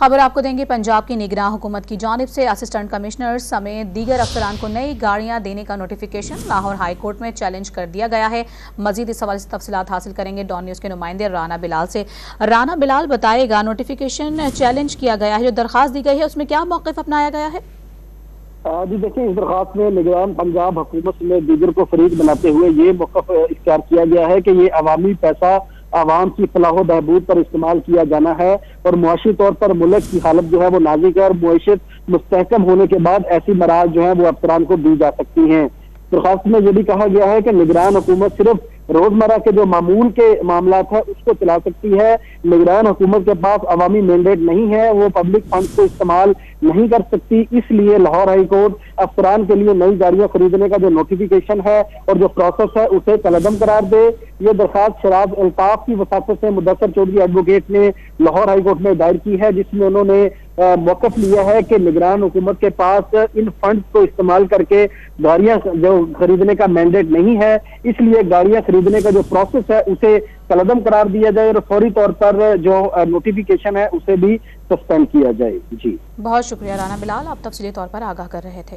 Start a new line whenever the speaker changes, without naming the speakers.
خبر آپ کو دیں گے پنجاب کی نگراں حکومت کی جانب سے اسسٹنٹ کمشنر سمیت دیگر افسران کو نئی گاڑیاں دینے کا نوٹیفیکیشن لاہور ہائی کورٹ میں چیلنج کر دیا گیا ہے۔ مزید اس حوالے سے تفصیلات حاصل کریں گے ڈان نیوز کے نمائندے رانا بلال سے۔ رانا بلال بتائے گا نوٹیفیکیشن چیلنج کیا گیا ہے، جو درخواست دی گئی ہے اس میں کیا موقف اپنایا گیا ہے؟
جی دیکھیں، اس درخواست میں نگران پنجاب حکومت میں دیگر کو فریق بناتے ہوئے یہ موقف اختیار کیا گیا ہے کہ یہ عوامی پیسہ عوام کی فلاح و بہبود پر استعمال کیا جانا ہے اور معاشی طور پر ملک کی حالت جو ہے وہ نازک ہے اور معیشت مستحکم ہونے کے بعد ایسی مراحل جو ہیں وہ افسران کو دی جا سکتی ہیں۔ درخواست میں یہ بھی کہا گیا ہے کہ نگران حکومت صرف روزمرہ کے جو معمول کے معاملات ہیں اس کو چلا سکتی ہے۔ نگران حکومت کے پاس عوامی مینڈیٹ نہیں ہے، وہ پبلک فنڈز کو استعمال نہیں کر سکتی، اس لیے لاہور ہائی کورٹ افسران کے لیے نئی گاڑیاں خریدنے کا جو نوٹیفیکیشن ہے اور جو پروسیس ہے اسے کالعدم قرار دے۔ یہ درخواست شراز الطاف کی وساطت سے مدثر چودھری ایڈوکیٹ نے لاہور ہائی کورٹ میں دائر کی ہے، جس میں انہوں نے موقف لیا ہے کہ نگران حکومت کے پاس ان فنڈز کو استعمال کر کے گاڑیاں جو خریدنے کا مینڈیٹ نہیں ہے، اس لیے گاڑیاں خریدنے کا جو پروسیس ہے اسے کالعدم قرار دیا جائے اور فوری طور پر جو نوٹیفیکیشن ہے اسے بھی سسپینڈ کیا جائے۔ جی
بہت شکریہ رانا بلال، آپ تفصیلی طور پر آگاہ کر رہے تھے۔